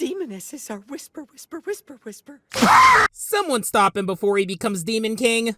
Demonesses are whisper, whisper, whisper, whisper. Someone stop him before he becomes Demon King.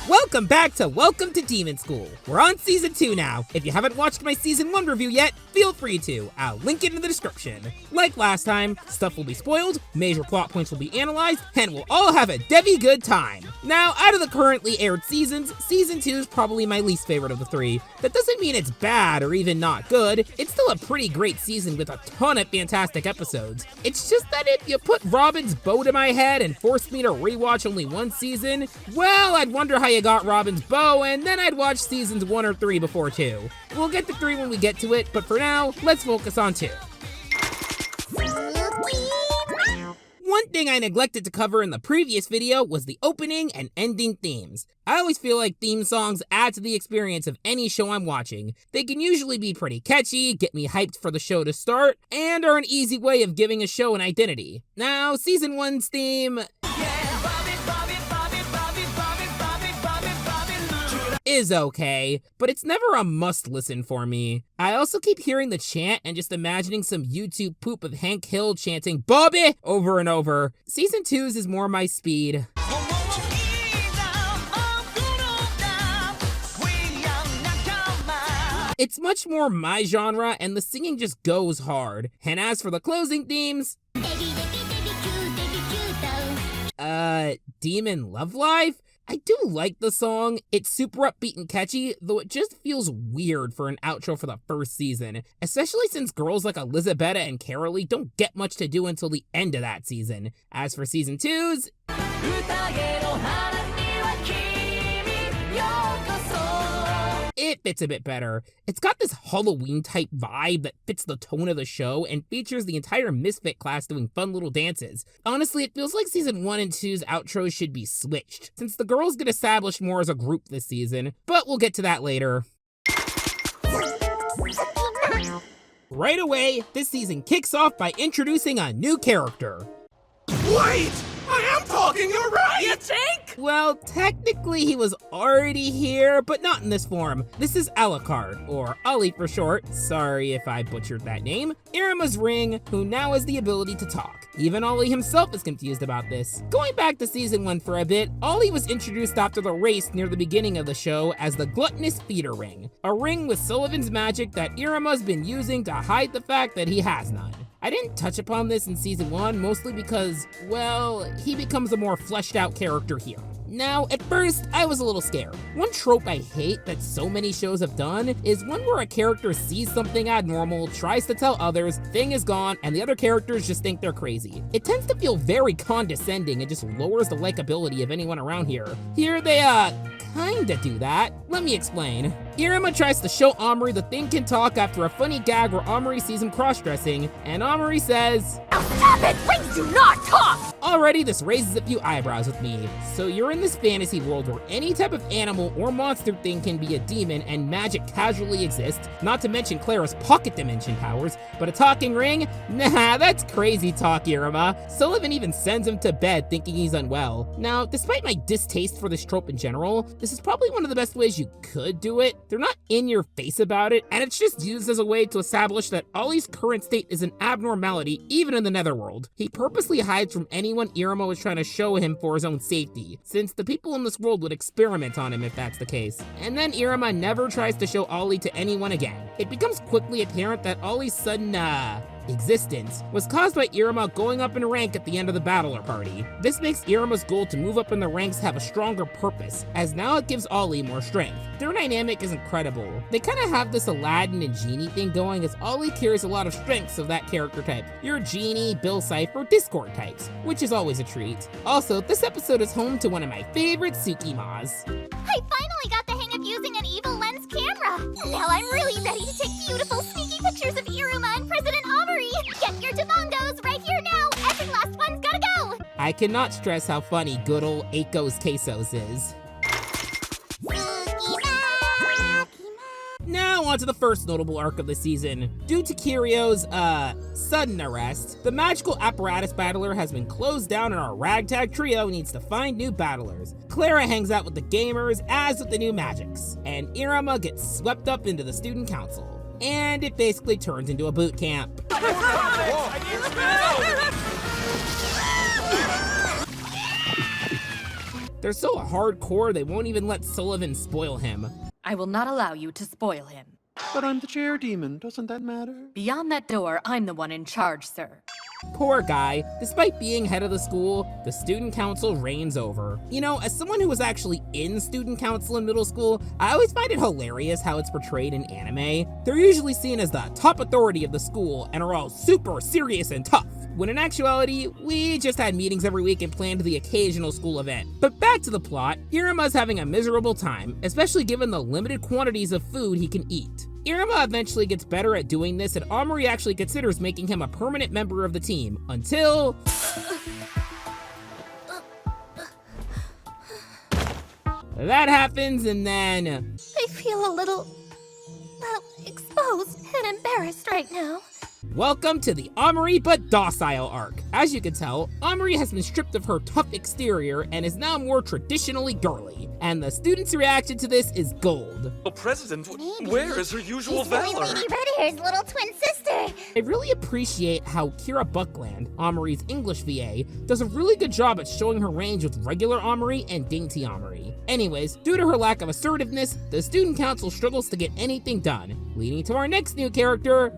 Welcome back to Welcome to Demon School. We're on Season 2 now. If you haven't watched my Season 1 review yet, feel free to. I'll link it in the description. Like last time, stuff will be spoiled, major plot points will be analyzed, and we'll all have a Devi good time. Now, out of the currently aired seasons, Season 2 is probably my least favorite of the three. That doesn't mean it's bad or even not good. It's still a pretty great season with a ton of fantastic episodes. It's just that if you put Robin's bow to my head and forced me to rewatch only one season, well, I'd wonder how you got Robin's bow, and then I'd watch seasons 1 or 3 before 2. We'll get to 3 when we get to it, but for now, let's focus on 2. One thing I neglected to cover in the previous video was the opening and ending themes. I always feel like theme songs add to the experience of any show I'm watching. They can usually be pretty catchy, get me hyped for the show to start, and are an easy way of giving a show an identity. Now, Season 1's theme is okay, but it's never a must-listen for me. I also keep hearing the chant and just imagining some YouTube poop of Hank Hill chanting "Bobby" over and over. Season 2's is more my speed. It's much more my genre, and the singing just goes hard. And as for the closing themes, Demon Love Life? I do like the song. It's super upbeat and catchy, though it just feels weird for an outro for the first season, especially since girls like Elizabetta and Carolee don't get much to do until the end of that season. As for Season 2's, it fits a bit better. It's got this Halloween-type vibe that fits the tone of the show and features the entire Misfit class doing fun little dances. Honestly, it feels like Season 1 and 2's outros should be switched, since the girls get established more as a group this season, but we'll get to that later. Right away, this season kicks off by introducing a new character. Wait! I am talking, you're right! You think? Well, technically he was already here, but not in this form. This is Alucard, or Ollie for short. Sorry if I butchered that name. Iruma's ring, who now has the ability to talk. Even Ollie himself is confused about this. Going back to Season 1 for a bit, Ollie was introduced after the race near the beginning of the show as the Gluttonous Feeder Ring, a ring with Sullivan's magic that Iruma's been using to hide the fact that he has none. I didn't touch upon this in Season 1, mostly because, well, he becomes a more fleshed out character here. Now, at first, I was a little scared. One trope I hate that so many shows have done is one where a character sees something abnormal, tries to tell others, thing is gone, and the other characters just think they're crazy. It tends to feel very condescending and just lowers the likability of anyone around here. Here they, kinda do that. Let me explain. Iruma tries to show Ameri the thing can talk after a funny gag where Ameri sees him cross-dressing, and Ameri says, "Now stop it! Rings do not talk!" Already, this raises a few eyebrows with me. So you're in this fantasy world where any type of animal or monster thing can be a demon and magic casually exists, not to mention Clara's pocket dimension powers, but a talking ring? Nah, that's crazy talk, Iruma. Sullivan even sends him to bed thinking he's unwell. Now, despite my distaste for this trope in general, this is probably one of the best ways you could do it. They're not in your face about it, and it's just used as a way to establish that Ollie's current state is an abnormality even in the netherworld. He purposely hides from anyone Iruma was trying to show him for his own safety, since the people in this world would experiment on him if that's the case. And then Iruma never tries to show Ollie to anyone again. It becomes quickly apparent that Ollie's sudden, existence was caused by Iruma going up in rank at the end of the battler party. This makes Iruma's goal to move up in the ranks have a stronger purpose, as now it gives Ollie more strength. Their dynamic is incredible. They kind of have this Aladdin and Genie thing going, as Ollie carries a lot of strengths of that character type. Your Genie, Bill Scythe, or Discord types, which is always a treat. Also, this episode is home to one of my favorite Tsukimas. I finally got the hang of using an evil lens camera. Now I'm really ready to take beautiful, sneaky pictures of Iruma and President Ameri. Get your tabongos right here now. Every last one's gotta go. I cannot stress how funny good old Eiko's Quesos is. Now on to the first notable arc of the season. Due to Kirio's, sudden arrest, the magical apparatus battler has been closed down and our ragtag trio needs to find new battlers. Clara hangs out with the gamers, as with the new magics, and Iruma gets swept up into the student council. and it basically turns into a boot camp. They're so hardcore they won't even let Sullivan spoil him. I will not allow you to spoil him. But I'm the chair demon, doesn't that matter? Beyond that door, I'm the one in charge, sir. Poor guy. Despite being head of the school, the student council reigns over. You know, as someone who was actually in student council in middle school, I always find it hilarious how it's portrayed in anime. They're usually seen as the top authority of the school and are all super serious and tough, when in actuality, we just had meetings every week and planned the occasional school event. But back to the plot, Iruma's having a miserable time, especially given the limited quantities of food he can eat. Iruma eventually gets better at doing this, and Ameri actually considers making him a permanent member of the team, until... that happens, and then... I feel a little, well, exposed and embarrassed right now. Welcome to the Ameri but docile arc. As you can tell, Ameri has been stripped of her tough exterior and is now more traditionally girly. And the students' reaction to this is gold. Oh, President, where is her usual valor? Lady Redhair's little twin sister. I really appreciate how Kira Buckland, Ameri's English VA, does a really good job at showing her range with regular Ameri and dainty Ameri. Anyways, due to her lack of assertiveness, the student council struggles to get anything done, leading to our next new character...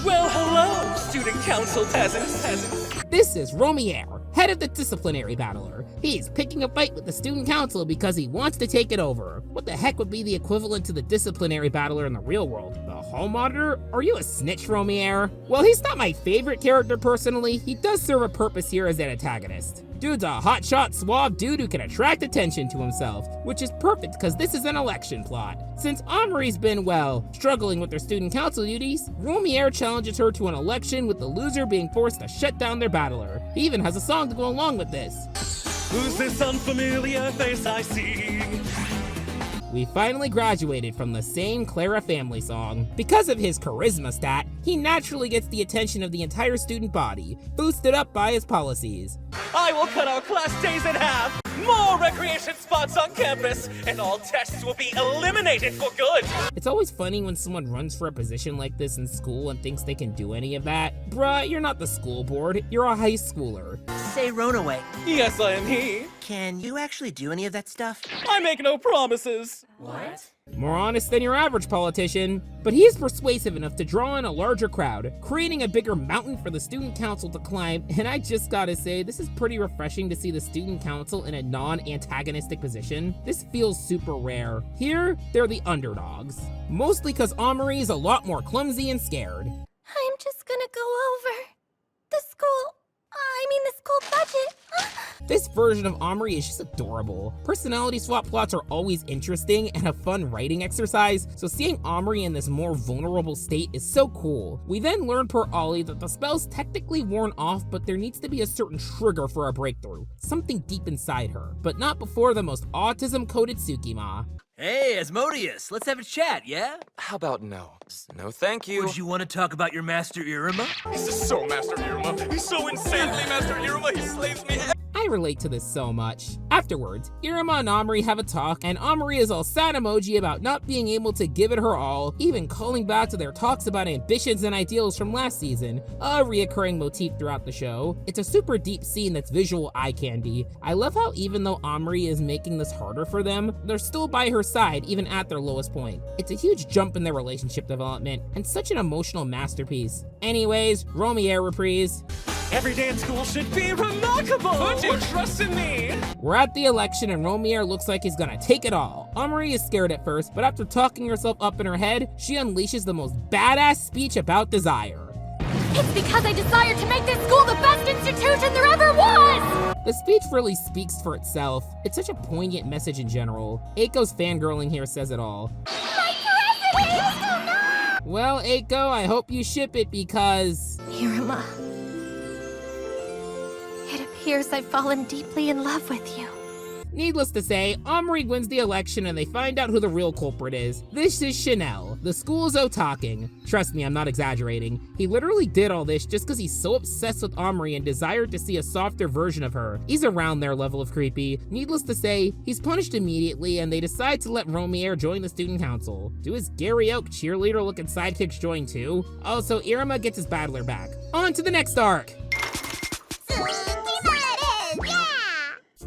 Well, hello, student council peasants. This is Romier, head of the disciplinary battler. He's picking a fight with the student council because he wants to take it over. What the heck would be the equivalent to the disciplinary battler in the real world? The hall monitor? Are you a snitch, Romier? Well, he's not my favorite character personally. He does serve a purpose here as an antagonist. Dude's a hotshot, suave dude who can attract attention to himself, which is perfect because this is an election plot. Since Ameri's been, well, struggling with her student council duties, Romier challenges her to an election with the loser being forced to shut down their battler. He even has a song to go along with this. Who's this unfamiliar face I see? We finally graduated from the same Clara family song. Because of his charisma stat, he naturally gets the attention of the entire student body, boosted up by his policies. I will cut our class days in half! More recreation spots on campus, and all tests will be eliminated for good! It's always funny when someone runs for a position like this in school and thinks they can do any of that. Bruh, you're not the school board, you're a high schooler. Say Ronaway, Yes, I am he. can you actually do any of that stuff? I make no promises. What? More honest than your average politician, but he is persuasive enough to draw in a larger crowd, creating a bigger mountain for the student council to climb, and I just gotta say, this is pretty refreshing to see the student council in a non-antagonistic position. This feels super rare. Here, they're the underdogs. Mostly because Ameri is a lot more clumsy and scared. I'm just gonna go over the school budget. This version of Ameri is just adorable. Personality swap plots are always interesting and a fun writing exercise, so seeing Ameri in this more vulnerable state is so cool. We then learn per Ollie that the spell's technically worn off, but there needs to be a certain trigger for a breakthrough. Something deep inside her, but not before the most autism-coded Tsukima. Hey, Asmodeus, let's have a chat, yeah? How about no? No, thank you. Would you want to talk about your master Iruma? This is so Master Iruma. He's so insanely Master Iruma. He slays me. I relate to this so much. Afterwards, Iruma and Ameri have a talk, and Ameri is all sad emoji about not being able to give it her all, even calling back to their talks about ambitions and ideals from last season, a reoccurring motif throughout the show. It's a super deep scene that's visual eye candy. I love how even though Ameri is making this harder for them, they're still by her side even at their lowest point. It's a huge jump in their relationship development, and such an emotional masterpiece. Anyways, Romier reprise. Every day at school should be remarkable! Put your trust in me! We're at the election and Romier looks like he's gonna take it all. Ameri is scared at first, but after talking herself up in her head, she unleashes the most badass speech about desire. It's because I desire to make this school the best institution there ever was! The speech really speaks for itself. It's such a poignant message in general. Eiko's fangirling here says it all. My president! Oh, no! Well, Eiko, I hope you ship it because... Iruma, it appears I've fallen deeply in love with you. Needless to say, Ameri wins the election and they find out who the real culprit is. This is Chanel, the school's otaking. Trust me, I'm not exaggerating. He literally did all this just because he's so obsessed with Ameri and desired to see a softer version of her. He's around their level of creepy. Needless to say, he's punished immediately and they decide to let Romier join the student council. Do his Gary Oak cheerleader-looking sidekicks join too? Also, Iruma gets his battler back. On to the next arc!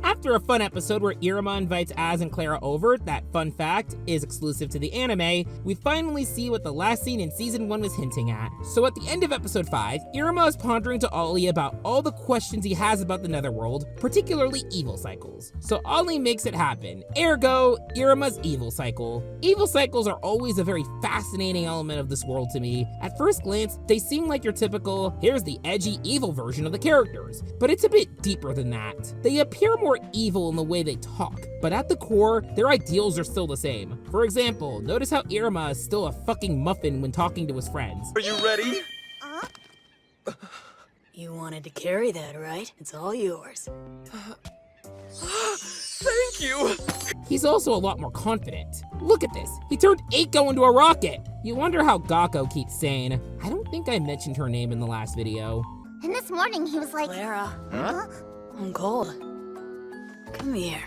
After a fun episode where Iruma invites Az and Clara over, that fun fact is exclusive to the anime, we finally see what the last scene in season 1 was hinting at. So at the end of episode 5, Iruma is pondering to Ollie about all the questions he has about the netherworld, particularly evil cycles. So Ollie makes it happen. Ergo, Iruma's evil cycle. Evil cycles are always a very fascinating element of this world to me. At first glance, they seem like your typical, here's the edgy evil version of the characters, but it's a bit deeper than that. They appear more evil in the way they talk, but at the core, their ideals are still the same. For example, notice how Iruma is still a fucking muffin when talking to his friends. Are you ready? You wanted to carry that, right? It's all yours. Thank you! He's also a lot more confident. Look at this, he turned Eiko into a rocket! You wonder how Gakko keeps saying, I don't think I mentioned her name in the last video. And this morning he was like, Clara. Huh? I'm cold. Come here.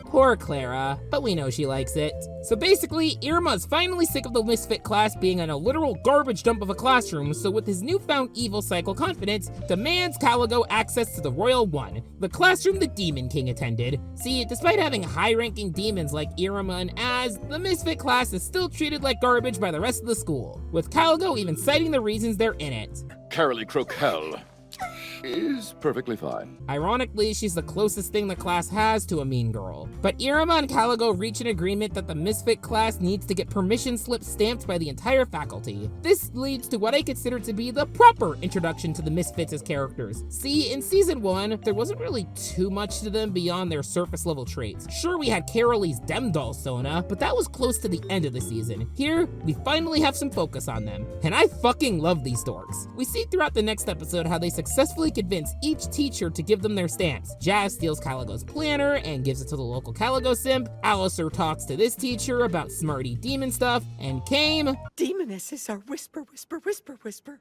Poor Clara, but we know she likes it. So basically, Iruma's finally sick of the misfit class being in a literal garbage dump of a classroom, so with his newfound evil cycle confidence, demands Caligo access to the Royal One, the classroom the Demon King attended. See, despite having high-ranking demons like Iruma and Az, the misfit class is still treated like garbage by the rest of the school, with Caligo even citing the reasons they're in it. Carolee Croquelle is perfectly fine. Ironically, she's the closest thing the class has to a mean girl. But Iruma and Caligo reach an agreement that the misfit class needs to get permission slips stamped by the entire faculty. This leads to what I consider to be the proper introduction to the misfits as characters. See, in season 1, there wasn't really too much to them beyond their surface level traits. Sure, we had Carolee's Demdoll Sona, but that was close to the end of the season. Here, we finally have some focus on them. And I fucking love these dorks. We see throughout the next episode how they successfully convince each teacher to give them their stamps. Jazz steals Caligo's planner and gives it to the local Caligo simp. Alistair talks to this teacher about smarty demon stuff, and Kame Demonesses are whisper, whisper, whisper, whisper.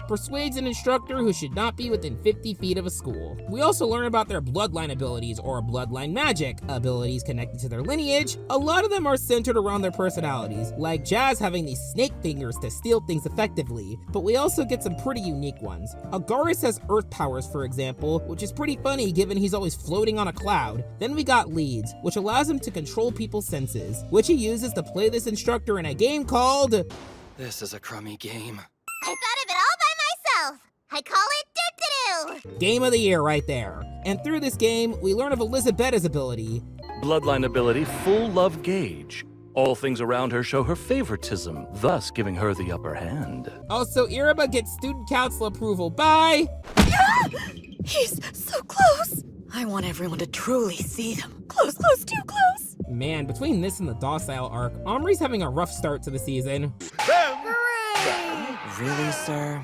persuades an instructor who should not be within 50 feet of a school. We also learn about their bloodline abilities, or bloodline magic, abilities connected to their lineage. A lot of them are centered around their personalities, like Jazz having these snake fingers to steal things effectively, but we also get some pretty unique ones. Agaris has earth powers, for example, which is pretty funny given he's always floating on a cloud. Then we got Leads, which allows him to control people's senses, which he uses to play this instructor in a game called... This is a crummy game. I thought of it all by myself. I call it Doo-Doo-Doo. Game of the Year right there. And through this game, we learn of Elisabetta's ability. Bloodline ability, Full Love Gauge. All things around her show her favoritism, thus giving her the upper hand. Also, Iruma gets student council approval by... He's so close. I want everyone to truly see them. Close, close, too close. Man, between this and the docile arc, Ameri's having a rough start to the season. Really, sir?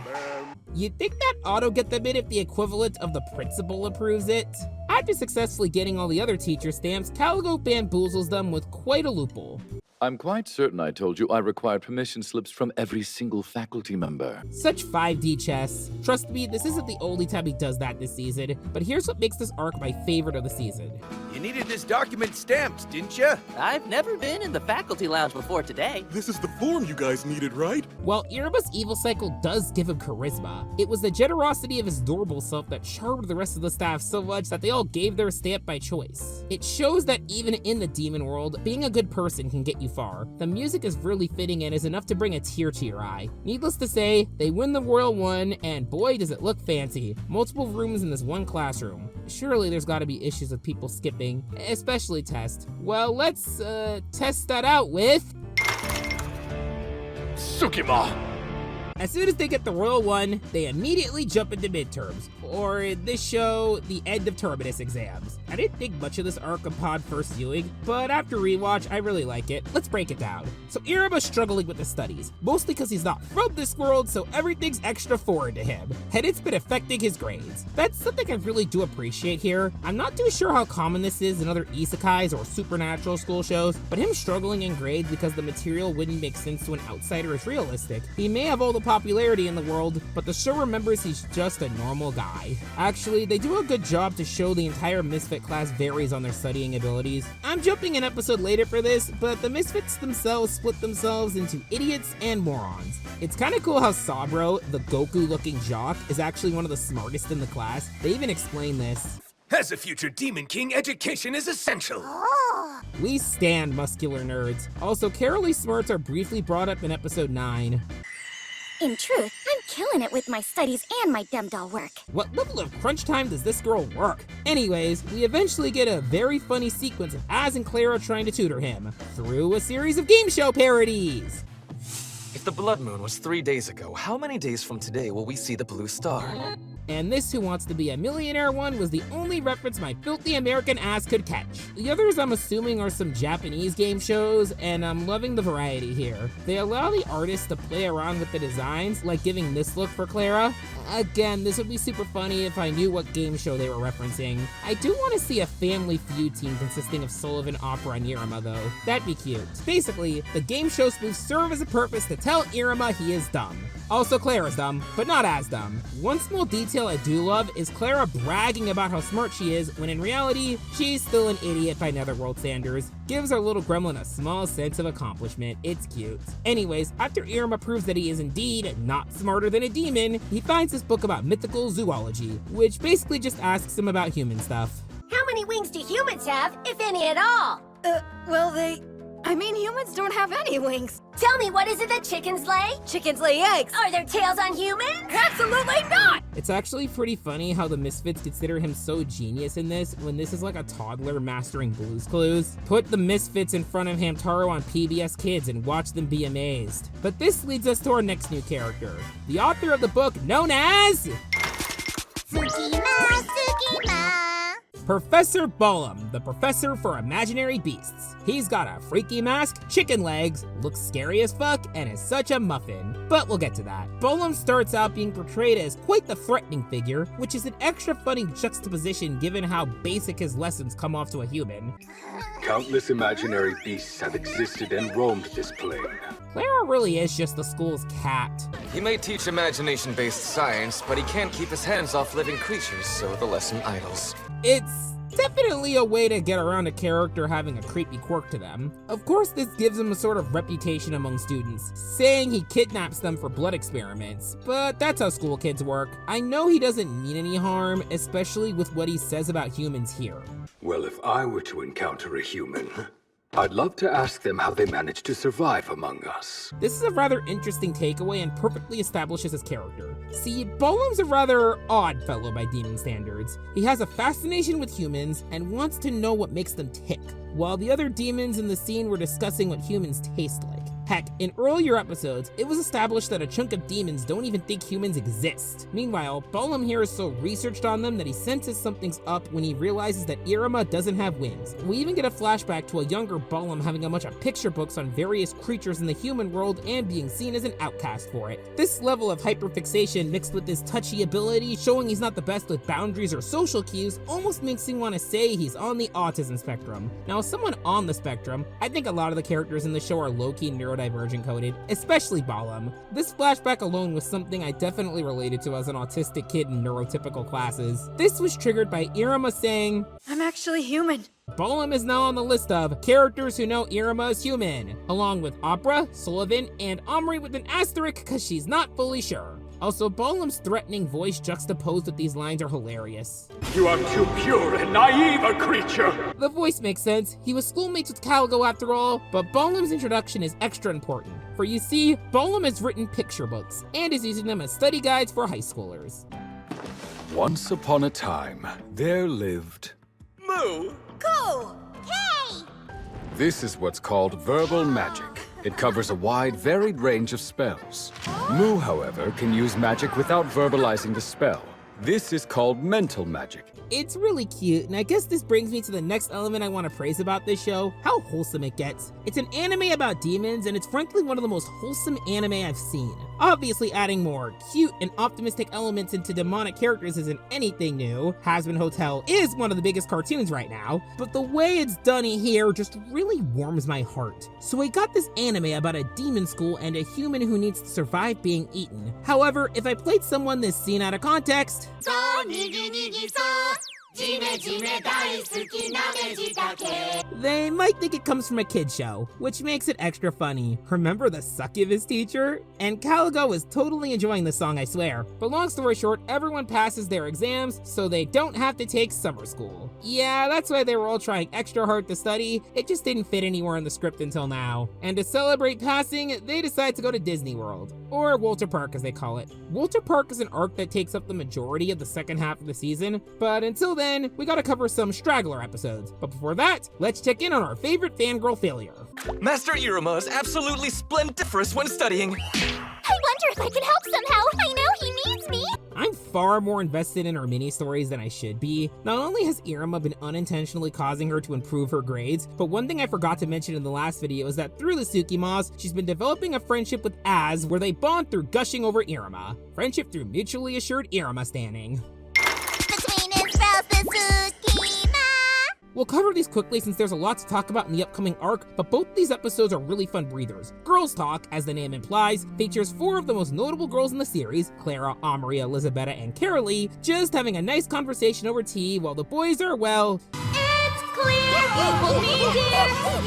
You'd think that oughta get them in if the equivalent of the principal approves it. After successfully getting all the other teacher stamps, Caligo bamboozles them with quite a loophole. I'm quite certain I told you I required permission slips from every single faculty member. Such 5D chess. Trust me, this isn't the only time he does that this season, but here's what makes this arc my favorite of the season. You needed this document stamped, didn't you? I've never been in the faculty lounge before today. This is the form you guys needed, right? Well, Iruma's evil cycle does give him charisma. It was the generosity of his adorable self that charmed the rest of the staff so much that they all gave their stamp by choice. It shows that even in the demon world, being a good person can get you far. The music is really fitting and is enough to bring a tear to your eye. Needless to say, they win the Royal One, and boy does it look fancy. Multiple rooms in this one classroom. Surely there's gotta be issues with people skipping, especially Test. Well, let's test that out with... Tsukima! As soon as they get the Royal One, they immediately jump into midterms, or in this show, the end of Terminus exams. I didn't think much of this arc upon first viewing, but after rewatch, I really like it. Let's break it down. So Iruma's struggling with his studies, mostly because he's not from this world, so everything's extra foreign to him, and it's been affecting his grades. That's something I really do appreciate here. I'm not too sure how common this is in other isekais or supernatural school shows, but him struggling in grades because the material wouldn't make sense to an outsider is realistic. He may have all the popularity in the world, but the show remembers he's just a normal guy. Actually, they do a good job to show the entire Misfit class varies on their studying abilities. I'm jumping an episode later for this, but the Misfits themselves split themselves into idiots and morons. It's kinda cool how Sabro, the Goku-looking jock, is actually one of the smartest in the class. They even explain this. As a future Demon King, education is essential. We stand muscular nerds. Also, Carolee smarts are briefly brought up in episode 9. In truth, I'm killing it with my studies and my Demdoll work. What level of crunch time does this girl work? Anyways, we eventually get a very funny sequence of Az and Clara trying to tutor him through a series of game show parodies. If the blood moon was 3 days ago, how many days from today will we see the blue star? And this Who Wants to Be a Millionaire one was the only reference my filthy American ass could catch. The others I'm assuming are some Japanese game shows, and I'm loving the variety here. They allow the artists to play around with the designs, like giving this look for Clara. Again, this would be super funny if I knew what game show they were referencing. I do want to see a Family Feud team consisting of Sullivan, Opera, and Iruma though. That'd be cute. Basically, the game show spoofs serve as a purpose to tell Iruma he is dumb. Also, Clara's dumb, but not as dumb. One small detail I do love is Clara bragging about how smart she is, when in reality, she's still an idiot by Netherworld standards. Gives our little gremlin a small sense of accomplishment. It's cute. Anyways, after Iruma proves that he is indeed not smarter than a demon, he finds this book about mythical zoology, which basically just asks him about human stuff. How many wings do humans have, if any at all? Humans don't have any wings. Tell me, what is it that chickens lay? Chickens lay eggs. Are there tails on humans? Absolutely not! It's actually pretty funny how the Misfits consider him so genius in this, when this is like a toddler mastering Blue's Clues. Put the Misfits in front of Hamtaro on PBS Kids and watch them be amazed. But this leads us to our next new character, the author of the book known as... Tsukima, Tsukima. Professor Bollum, the professor for imaginary beasts. He's got a freaky mask, chicken legs, looks scary as fuck, and is such a muffin. But we'll get to that. Bollum starts out being portrayed as quite the threatening figure, which is an extra funny juxtaposition given how basic his lessons come off to a human. Countless imaginary beasts have existed and roamed this plane. Clara really is just the school's cat. He may teach imagination-based science, but he can't keep his hands off living creatures, so the lesson idles. It's definitely a way to get around a character having a creepy quirk to them. Of course, this gives him a sort of reputation among students, saying he kidnaps them for blood experiments, but that's how school kids work. I know he doesn't mean any harm, especially with what he says about humans here. Well, if I were to encounter a human, I'd love to ask them how they managed to survive among us. This is a rather interesting takeaway and perfectly establishes his character. See, Bollum's a rather odd fellow by demon standards. He has a fascination with humans and wants to know what makes them tick, while the other demons in the scene were discussing what humans taste like. Heck, in earlier episodes, it was established that a chunk of demons don't even think humans exist. Meanwhile, Bollum here is so researched on them that he senses something's up when he realizes that Iruma doesn't have wings. We even get a flashback to a younger Bollum having a bunch of picture books on various creatures in the human world and being seen as an outcast for it. This level of hyperfixation mixed with his touchy ability, showing he's not the best with boundaries or social cues, almost makes me want to say he's on the autism spectrum. Now, as someone on the spectrum, I think a lot of the characters in the show are low-key neurodivergent coded, especially Bollum. This flashback alone was something I definitely related to as an autistic kid in neurotypical classes. This was triggered by Iruma saying, I'm actually human. Bollum is now on the list of characters who know Iruma is human, along with Opera, Sullivan, and Ameri with an asterisk because she's not fully sure. Also, Bollum's threatening voice juxtaposed with these lines are hilarious. You are too pure and naive a creature! The voice makes sense. He was schoolmates with Calgo after all, but Bollum's introduction is extra important. For you see, Bollum has written picture books, and is using them as study guides for high schoolers. Once upon a time, there lived... Moo! Cool! Hey! This is what's called verbal magic. It covers a wide, varied range of spells. Mu, however, can use magic without verbalizing the spell. This is called mental magic. It's really cute, and I guess this brings me to the next element I want to praise about this show, how wholesome it gets. It's an anime about demons, and it's frankly one of the most wholesome anime I've seen. Obviously, adding more cute and optimistic elements into demonic characters isn't anything new. Hazbin Hotel is one of the biggest cartoons right now, but the way it's done here just really warms my heart. So we got this anime about a demon school and a human who needs to survive being eaten. However, if I played someone this scene out of context, they might think it comes from a kid show, which makes it extra funny. Remember the succubus teacher? And Caligo is totally enjoying the song, I swear. But long story short, everyone passes their exams, so they don't have to take summer school. Yeah, that's why they were all trying extra hard to study. It just didn't fit anywhere in the script until now. And to celebrate passing, they decide to go to Disney World. Or Walter Park as they call it. Walter Park is an arc that takes up the majority of the second half of the season, but until then, we gotta cover some straggler episodes. But before that, let's check in on our favorite fangirl failure. Master Iruma is absolutely splendiferous when studying. I wonder if I can help somehow. I know he needs me. I'm far more invested in her mini-stories than I should be. Not only has Iruma been unintentionally causing her to improve her grades, but one thing I forgot to mention in the last video is that through the Tsukimas, she's been developing a friendship with Az where they bond through gushing over Iruma. Friendship through mutually assured Iruma standing. Between his spells, the Tsukima. We'll cover these quickly since there's a lot to talk about in the upcoming arc, but both these episodes are really fun breathers. Girls Talk, as the name implies, features 4 of the most notable girls in the series, Clara, Ameri, Elisabetta, and Carolee, just having a nice conversation over tea while the boys are, well... It's clear people need you.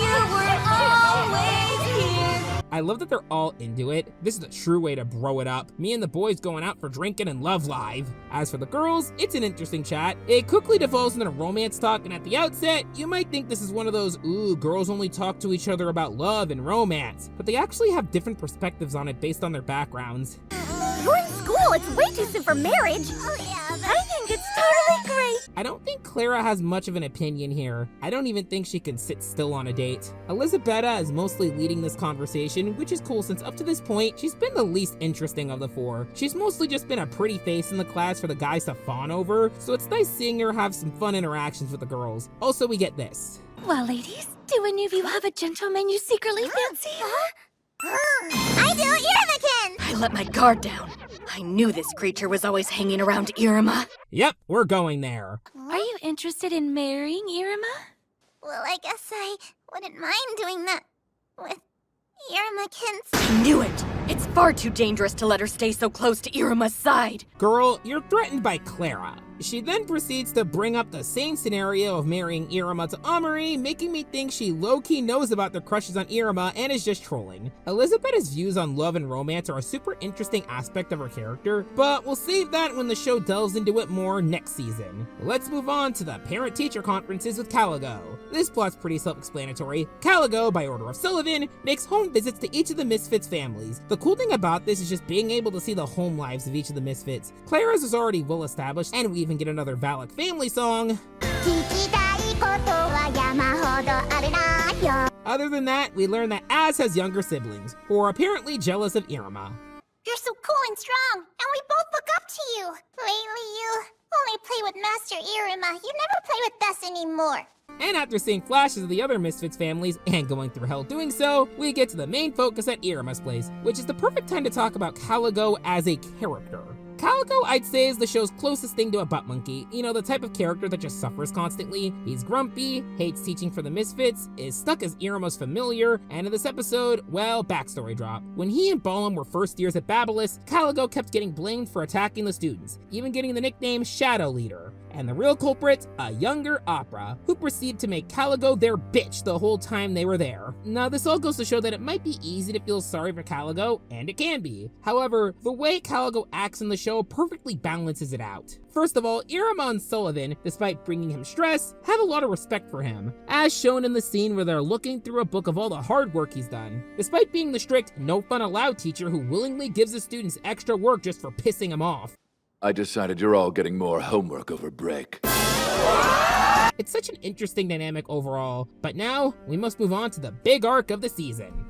You were always here. I love that they're all into it. This is a true way to bro it up. Me and the boys going out for drinking and love live. As for the girls, it's an interesting chat. It quickly devolves into romance talk, and at the outset, you might think this is one of those, ooh, girls only talk to each other about love and romance. But they actually have different perspectives on it based on their backgrounds. You're in school. It's way too soon for marriage. Oh, yeah. I think it's totally great. I don't think Clara has much of an opinion here. I don't even think she can sit still on a date. Elisabetta is mostly leading this conversation, which is cool since up to this point, she's been the least interesting of the 4. She's mostly just been a pretty face in the class for the guys to fawn over, so it's nice seeing her have some fun interactions with the girls. Also, we get this. Well, ladies, do any of you have a gentleman you secretly fancy? I do, Iruma-Kun! I let my guard down. I knew this creature was always hanging around Iruma. Yep, we're going there. Are you interested in marrying Iruma? Well, I guess I wouldn't mind doing that with Iruma-Kun's... I knew it! It's far too dangerous to let her stay so close to Iruma's side. Girl, you're threatened by Clara. She then proceeds to bring up the same scenario of marrying Iruma to Ameri, making me think she low-key knows about their crushes on Iruma and is just trolling. Elisabetta's views on love and romance are a super interesting aspect of her character, but we'll save that when the show delves into it more next season. Let's move on to the parent-teacher conferences with Caligo. This plot's pretty self-explanatory. Caligo, by order of Sullivan, makes home visits to each of the Misfits families. The cool thing about this is just being able to see the home lives of each of the Misfits. Clara's is already well established, and we even get another Valac family song. Other than that, we learn that Az has younger siblings, who are apparently jealous of Iruma. You're so cool and strong, and we both look up to you. Lately, you only play with Master Iruma. You never play with us anymore. And after seeing flashes of the other Misfits families and going through hell doing so, we get to the main focus at Iruma's place, which is the perfect time to talk about Caligo as a character. Caligo, I'd say, is the show's closest thing to a butt monkey. You know, the type of character that just suffers constantly. He's grumpy, hates teaching for the Misfits, is stuck as Iruma's familiar, and in this episode, well, backstory drop. When he and Balam were first years at Babylis, Caligo kept getting blamed for attacking the students, even getting the nickname Shadow Leader. And the real culprit, a younger Opera, who proceeded to make Caligo their bitch the whole time they were there. Now, this all goes to show that it might be easy to feel sorry for Caligo, and it can be. However, the way Caligo acts in the show perfectly balances it out. First of all, Iruma and Sullivan, despite bringing him stress, have a lot of respect for him, as shown in the scene where they're looking through a book of all the hard work he's done. Despite being the strict, no fun allowed teacher who willingly gives his students extra work just for pissing him off. I decided you're all getting more homework over break. It's such an interesting dynamic overall, but now we must move on to the big arc of the season.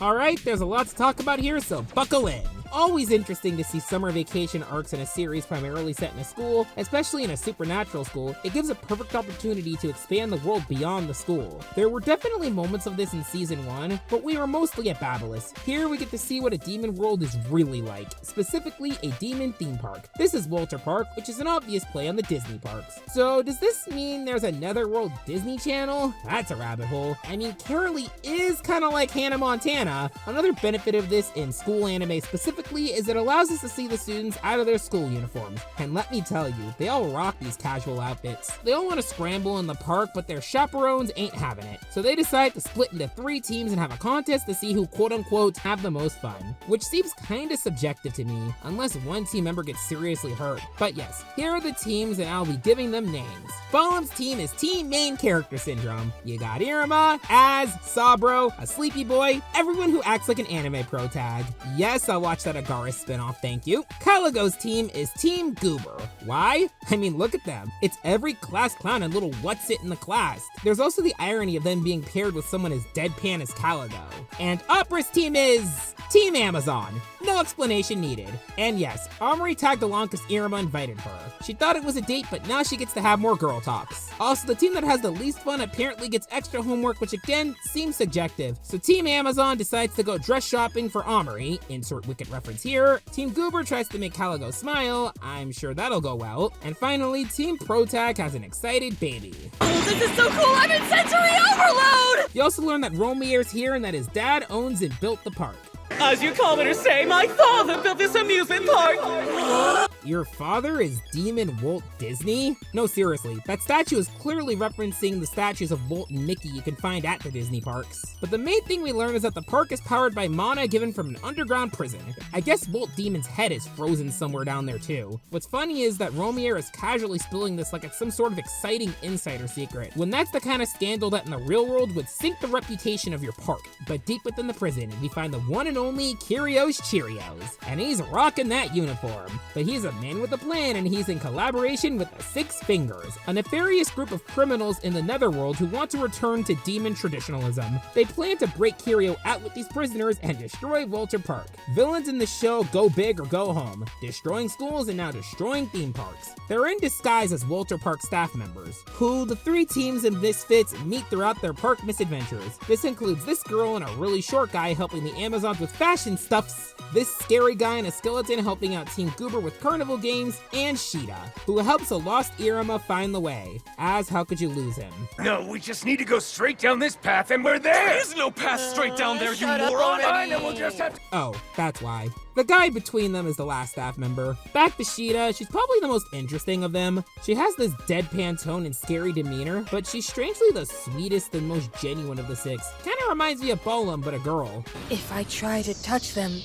Alright, there's a lot to talk about here, so buckle in. Always interesting to see summer vacation arcs in a series primarily set in a school, especially in a supernatural school. It gives a perfect opportunity to expand the world beyond the school. There were definitely moments of this in season 1, but we were mostly at Babyliss. Here we get to see what a demon world is really like, specifically a demon theme park. This is Walter Park, which is an obvious play on the Disney parks. So does this mean there's a Netherworld Disney Channel? That's a rabbit hole. I mean, Carolee is kind of like Hannah Montana. Another benefit of this in school anime specifically is it allows us to see the students out of their school uniforms. And let me tell you, they all rock these casual outfits. They all want to scramble in the park, but their chaperones ain't having it. So they decide to split into 3 teams and have a contest to see who quote-unquote have the most fun. Which seems kinda subjective to me, unless one team member gets seriously hurt. But yes, here are the teams and I'll be giving them names. Balam's team is Team Main Character Syndrome. You got Iruma, Az, Sabro, a sleepy boy, everyone who acts like an anime pro tag. Yes, I'll watch that Agaris spinoff, thank you. Caligo's team is Team Goober. Why? I mean, look at them. It's every class clown and little what's-it in the class. There's also the irony of them being paired with someone as deadpan as Caligo. And Opera's team is Team Amazon. No explanation needed. And yes, Ameri tagged along because Iruma invited her. She thought it was a date, but now she gets to have more girl talks. Also, the team that has the least fun apparently gets extra homework, which again, seems subjective. So Team Amazon decides to go dress shopping for Ameri, insert Wicked reference here. Team Goober tries to make Caligo smile, I'm sure that'll go well. And finally, Team Protag has an excited baby. Oh, this is so cool, I'm in sensory overload! You also learn that Romier's here and that his dad owns and built the park. As you commoners say, my father built this amusement park! Your father is Demon Walt Disney? No, seriously, that statue is clearly referencing the statues of Walt and Mickey you can find at the Disney parks. But the main thing we learn is that the park is powered by mana given from an underground prison. I guess Walt Demon's head is frozen somewhere down there too. What's funny is that Romier is casually spilling this like it's some sort of exciting insider secret, when that's the kind of scandal that in the real world would sink the reputation of your park. But deep within the prison, we find the one and only Kyrios Cheerios, and he's rocking that uniform. But he's a man with a plan, and he's in collaboration with the Six Fingers, a nefarious group of criminals in the Netherworld who want to return to demon traditionalism. They plan to break Kyrio out with these prisoners and destroy Walter Park. Villains in the show go big or go home, destroying schools and now destroying theme parks. They're in disguise as Walter Park staff members, who the 3 teams and misfits meet throughout their park misadventures. This includes this girl and a really short guy helping the Amazons with fashion stuffs, this scary guy and a skeleton helping out Team Goober with carnival games, and Sheeta, who helps a lost Iruma find the way. As how could you lose him? No, we just need to go straight down this path and we're there! There is no path straight down there, you moron! Fine, and we'll just have to— Oh, that's why. The guy between them is the last staff member. Back to Sheeta, she's probably the most interesting of them. She has this deadpan tone and scary demeanor, but she's strangely the sweetest and most genuine of the 6. Kinda reminds me of Balam, but a girl. If I try to touch them,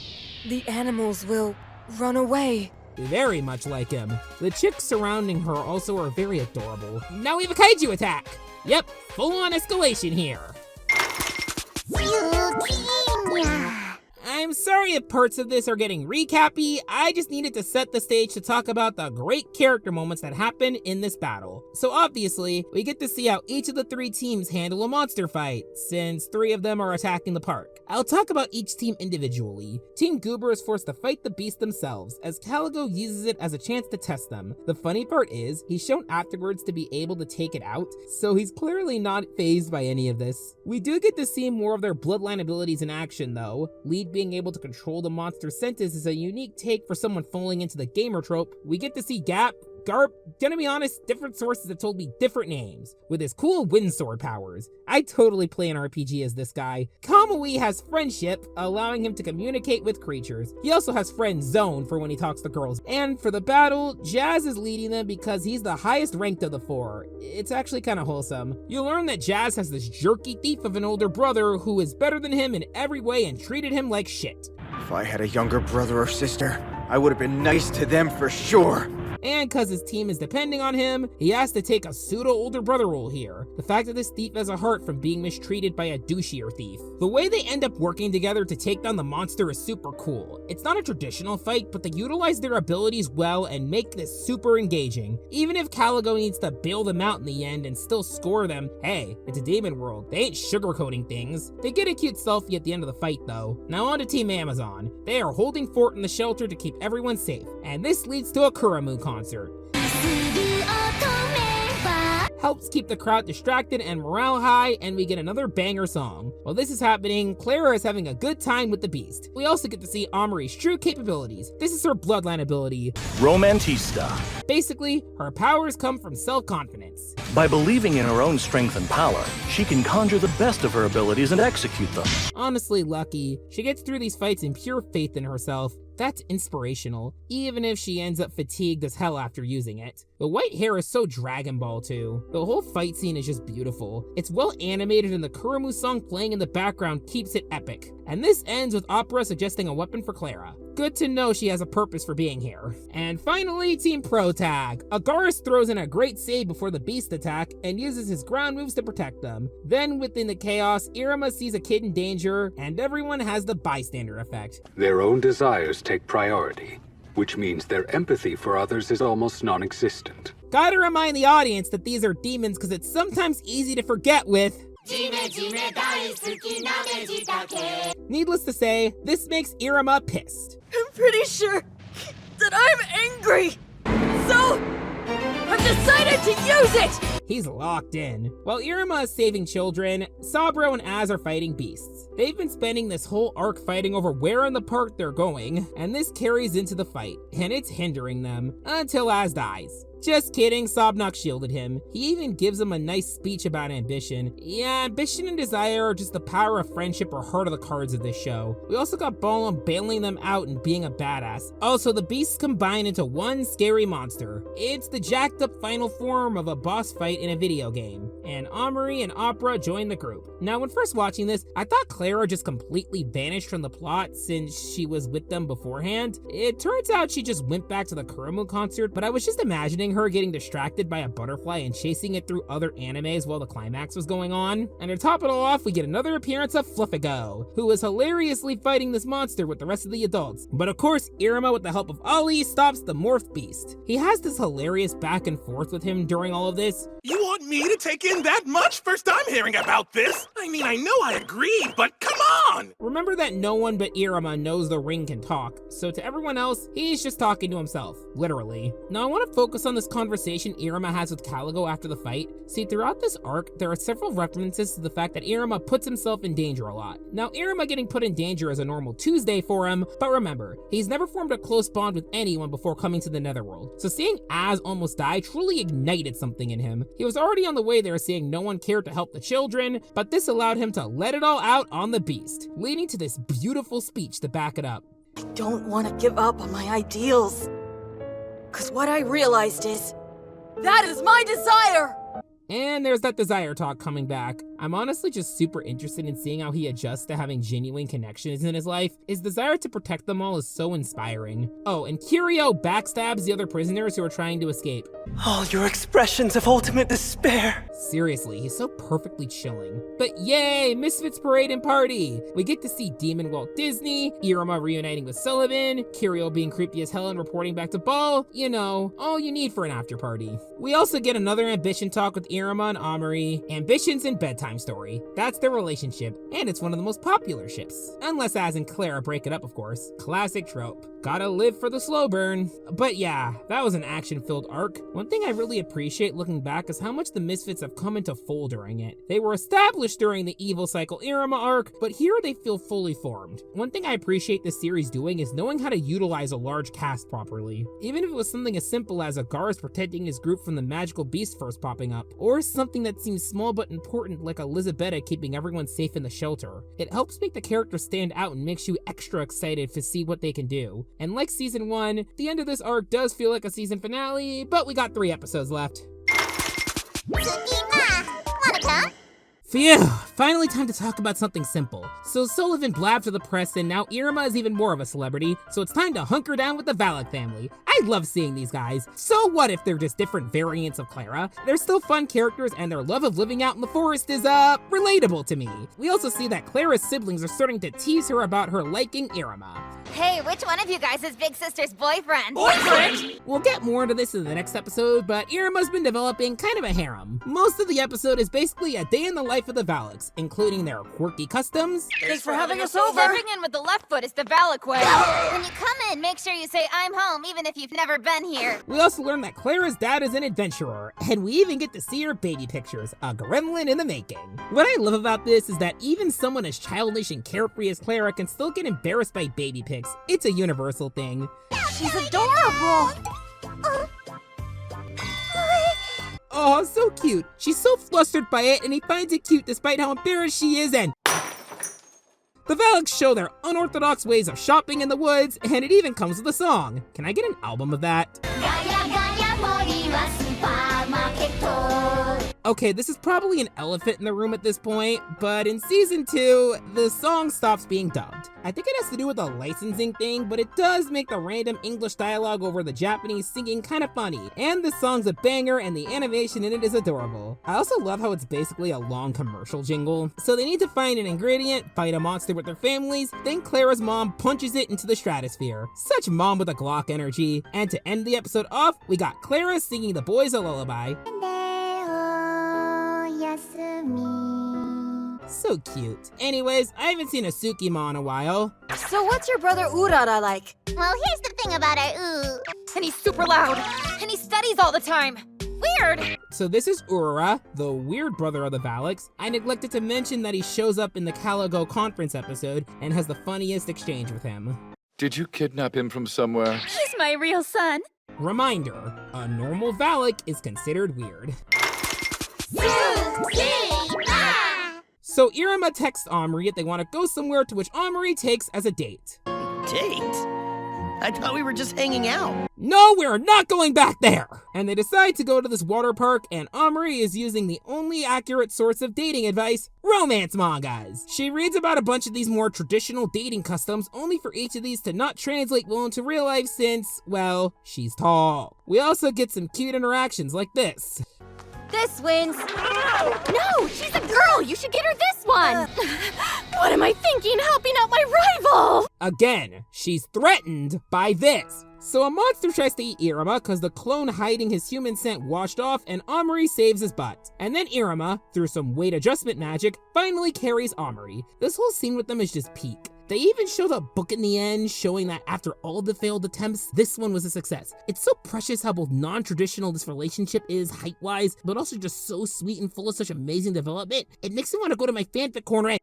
the animals will run away. Very much like him. The chicks surrounding her also are very adorable. Now we have a kaiju attack! Yep, full-on escalation here. I'm sorry if parts of this are getting recappy, I just needed to set the stage to talk about the great character moments that happen in this battle. So obviously, we get to see how each of the 3 teams handle a monster fight, since 3 of them are attacking the park. I'll talk about each team individually. Team Goober is forced to fight the beast themselves, as Caligo uses it as a chance to test them. The funny part is, he's shown afterwards to be able to take it out, so he's clearly not fazed by any of this. We do get to see more of their bloodline abilities in action though. Lead being able to control the monster's senses is a unique take for someone falling into the gamer trope. We get to see Garp, gonna be honest, different sources have told me different names, with his cool wind sword powers. I totally play an RPG as this guy. Kamui has friendship, allowing him to communicate with creatures. He also has friend zone for when he talks to girls. And for the battle, Jazz is leading them because he's the highest ranked of the 4. It's actually kinda wholesome. You'll learn that Jazz has this jerky thief of an older brother who is better than him in every way and treated him like shit. If I had a younger brother or sister, I would have been nice to them for sure. and cause his team is depending on him, he has to take a pseudo older brother role here. The fact that this thief has a heart from being mistreated by a douchier thief. The way they end up working together to take down the monster is super cool. It's not a traditional fight, but they utilize their abilities well and make this super engaging. Even if Caligo needs to bail them out in the end and still score them, hey, it's a demon world. They ain't sugarcoating things. They get a cute selfie at the end of the fight though. Now on to Team Amazon. They are holding fort in the shelter to keep everyone safe, and this leads to a Kuramu concert. Helps keep the crowd distracted and morale high, and we get another banger song. While this is happening, Clara is having a good time with the beast. We also get to see Ameri's true capabilities. This is her bloodline ability, Romantista. Basically, her powers come from self-confidence. By believing in her own strength and power, she can conjure the best of her abilities and execute them. Honestly, Lucky. She gets through these fights in pure faith in herself. That's inspirational, even if she ends up fatigued as hell after using it. The white hair is so Dragon Ball too. The whole fight scene is just beautiful. It's well animated and the Kuramu song playing in the background keeps it epic. And this ends with Opera suggesting a weapon for Clara. Good to know she has a purpose for being here. And finally, Team Pro Tag. Agaris throws in a great save before the beast attack and uses his ground moves to protect them. Then within the chaos, Iruma sees a kid in danger and everyone has the bystander effect. Their own desires take priority, which means their empathy for others is almost non-existent. Gotta remind the audience that these are demons because it's sometimes easy to forget with needless to say, this makes Iruma pissed. I'm pretty sure that I'm angry. So, I've decided to use it! He's locked in. While Iruma is saving children, Sabro and Az are fighting beasts. They've been spending this whole arc fighting over where in the park they're going, and this carries into the fight, and it's hindering them, until Az dies. Just kidding, Sobnok shielded him. He even gives him a nice speech about ambition. Yeah, ambition and desire are just the power of friendship or heart of the cards of this show. We also got Ballum bailing them out and being a badass. Also, the beasts combine into one scary monster. It's the jacked up final form of a boss fight in a video game. And Ameri and Opera join the group. Now, when first watching this, I thought Clara just completely vanished from the plot since she was with them beforehand. It turns out she just went back to the Kuramu concert, but I was just imagining her getting distracted by a butterfly and chasing it through other animes while the climax was going on. And to top it all off, we get another appearance of Fluffigo, who is hilariously fighting this monster with the rest of the adults. But of course, Iruma, with the help of Ali, stops the morph beast. He has this hilarious back and forth with him during all of this. You want me to take in that much? First I'm hearing about this. I mean, I know I agree, but come on! Remember that no one but Iruma knows the ring can talk, so to everyone else, he's just talking to himself, literally. Now I want to focus on this conversation Iruma has with Caligo after the fight. See, throughout this arc, there are several references to the fact that Iruma puts himself in danger a lot. Now, Iruma getting put in danger is a normal Tuesday for him, but remember, he's never formed a close bond with anyone before coming to the Netherworld. So seeing Az almost die truly ignited something in him. He was already on the way there seeing no one cared to help the children, but this allowed him to let it all out on the beast, leading to this beautiful speech to back it up. I don't want to give up on my ideals. 'Cause what I realized is, that is my desire! And there's that desire talk coming back. I'm honestly just super interested in seeing how he adjusts to having genuine connections in his life. His desire to protect them all is so inspiring. Oh, and Kirio backstabs the other prisoners who are trying to escape. All your expressions of ultimate despair. Seriously, he's so perfectly chilling. But yay, Misfits Parade and Party! We get to see Demon Walt Disney, Iruma reuniting with Sullivan, Kirio being creepy as hell and reporting back to Ball. You know, all you need for an after party. We also get another ambition talk with Iruma and Ameri. Ambitions and bedtime story. That's their relationship, and it's one of the most popular ships. Unless Az and Clara break it up, of course. Classic trope. Gotta live for the slow burn. But yeah, that was an action-filled arc. One thing I really appreciate looking back is how much the Misfits have come into full during it. They were established during the Evil Cycle Iruma arc, but here they feel fully formed. One thing I appreciate this series doing is knowing how to utilize a large cast properly. Even if it was something as simple as Agaris protecting his group from the magical beast first popping up, or something that seems small but important like Elizabetta keeping everyone safe in the shelter. It helps make the characters stand out and makes you extra excited to see what they can do. And like season 1, the end of this arc does feel like a season finale, but we got 3 episodes left. Wanna come? Phew! finally time to talk about something simple. So Sullivan blabbed to the press and now Iruma is even more of a celebrity, so it's time to hunker down with the Valac family. I love seeing these guys. So what if they're just different variants of Clara? They're still fun characters and their love of living out in the forest is, relatable to me. We also see that Clara's siblings are starting to tease her about her liking Iruma. Hey, which one of you guys is Big Sister's boyfriend? We'll get more into this in the next episode, but Iruma's been developing kind of a harem. Most of the episode is basically a day in the life of the Valacs, including their quirky customs. Thanks for having us over. Stepping in with the left foot is the Valac way. When you come in, make sure you say I'm home, even if you've never been here. We also learn that Clara's dad is an adventurer, and we even get to see her baby pictures, a gremlin in the making. What I love about this is that even someone as childish and carefree as Clara can still get embarrassed by baby pics. It's a universal thing. She's adorable. Oh, so cute. She's so flustered by it, and he finds it cute despite how embarrassed she is, and the Valacs show their unorthodox ways of shopping in the woods, and it even comes with a song. Can I get an album of that? Okay, this is probably an elephant in the room at this point, but in season 2, the song stops being dubbed. I think it has to do with a licensing thing, but it does make the random English dialogue over the Japanese singing kind of funny. And the song's a banger and the animation in it is adorable. I also love how it's basically a long commercial jingle. So they need to find an ingredient, fight a monster with their families, then Clara's mom punches it into the stratosphere. Such mom with a Glock energy. And to end the episode off, we got Clara singing the boys a lullaby. So cute. Anyways, I haven't seen a Tsukima in a while. So what's your brother Urara like? Well, here's the thing about our ooh. And he's super loud. And he studies all the time. Weird. So this is Urara, the weird brother of the Valacs. I neglected to mention that he shows up in the Caligo conference episode and has the funniest exchange with him. Did you kidnap him from somewhere? He's my real son. Reminder, a normal Valac is considered weird. So Iruma texts Ameri that they want to go somewhere, to which Ameri takes as a date. Date? I thought we were just hanging out. No, we're not going back there! And they decide to go to this water park, and Ameri is using the only accurate source of dating advice, romance mangas. She reads about a bunch of these more traditional dating customs, only for each of these to not translate well into real life since, well, she's tall. We also get some cute interactions like this. This wins. No, she's a girl. You should get her this one. What am I thinking? Helping out my rival. Again, she's threatened by this. So a monster tries to eat Iruma because the clone hiding his human scent washed off, and Ameri saves his butt. And then Iruma, through some weight adjustment magic, finally carries Ameri. This whole scene with them is just peak. They even show the book in the end, showing that after all the failed attempts, this one was a success. It's so precious how both non-traditional this relationship is height-wise, but also just so sweet and full of such amazing development. It makes me want to go to my fanfic corner and...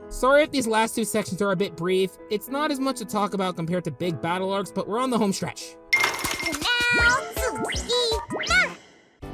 Sorry if these last 2 sections are a bit brief. It's not as much to talk about compared to big battle arcs, but we're on the home stretch.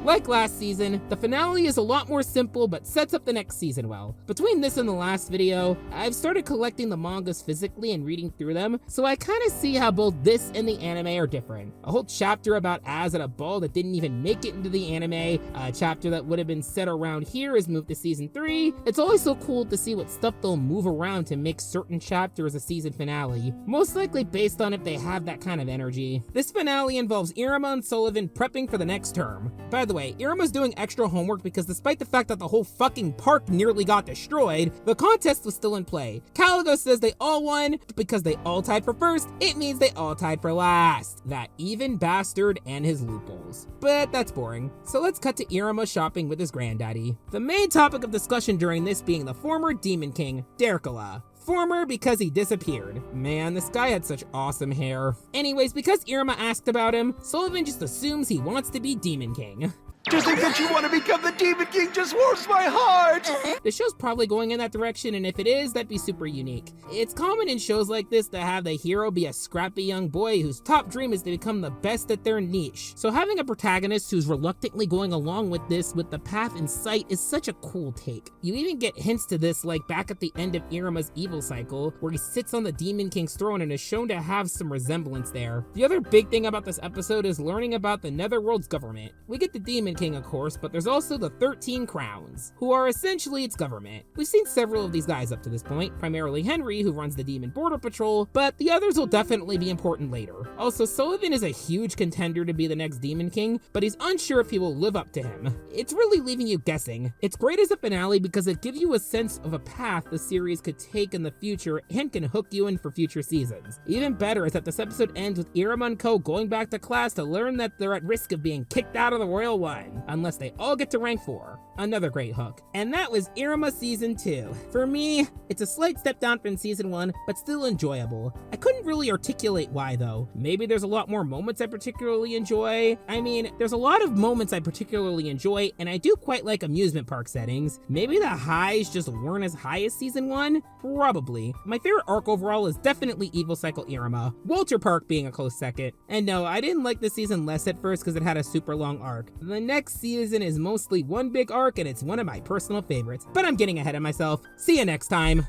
Like last season, the finale is a lot more simple but sets up the next season well. Between this and the last video, I've started collecting the mangas physically and reading through them, so I kinda see how both this and the anime are different. A whole chapter about Az at a ball that didn't even make it into the anime, a chapter that would have been set around here is moved to season 3. It's always so cool to see what stuff they'll move around to make certain chapters a season finale, most likely based on if they have that kind of energy. This finale involves Iruma and Sullivan prepping for the next term. By the way, Iruma's doing extra homework because despite the fact that the whole fucking park nearly got destroyed, the contest was still in play. Caligo says they all won, but because they all tied for first, it means they all tied for last. That even bastard and his loopholes. But that's boring. So let's cut to Iruma shopping with his granddaddy. The main topic of discussion during this being the former Demon King, Derkala. Former because he disappeared. Man, this guy had such awesome hair. Anyways, because Iruma asked about him, Sullivan just assumes he wants to be Demon King. To think that you want to become the Demon King just warms my heart! The show's probably going in that direction, and if it is, that'd be super unique. It's common in shows like this to have the hero be a scrappy young boy whose top dream is to become the best at their niche. So having a protagonist who's reluctantly going along with this with the path in sight is such a cool take. You even get hints to this like back at the end of Iruma's evil cycle, where he sits on the Demon King's throne and is shown to have some resemblance there. The other big thing about this episode is learning about the Netherworld's government. We get the Demon King, of course, but there's also the 13 Crowns, who are essentially its government. We've seen several of these guys up to this point, primarily Henry, who runs the Demon Border Patrol, but the others will definitely be important later. Also, Sullivan is a huge contender to be the next Demon King, but he's unsure if he will live up to him. It's really leaving you guessing. It's great as a finale because it gives you a sense of a path the series could take in the future and can hook you in for future seasons. Even better is that this episode ends with Iruma and Co. going back to class to learn that they're at risk of being kicked out of the Royal One, unless they all get to rank 4. Another great hook. And that was Iruma Season 2. For me, it's a slight step down from Season 1, but still enjoyable. I couldn't really articulate why though. Maybe there's a lot more moments I particularly enjoy. I mean, there's a lot of moments I particularly enjoy, and I do quite like amusement park settings. Maybe the highs just weren't as high as Season 1? Probably. My favorite arc overall is definitely Evil Cycle Iruma, Walter Park being a close second. And no, I didn't like this season less at first because it had a super long arc. The next season is mostly one big arc and it's one of my personal favorites, but I'm getting ahead of myself. See you next time.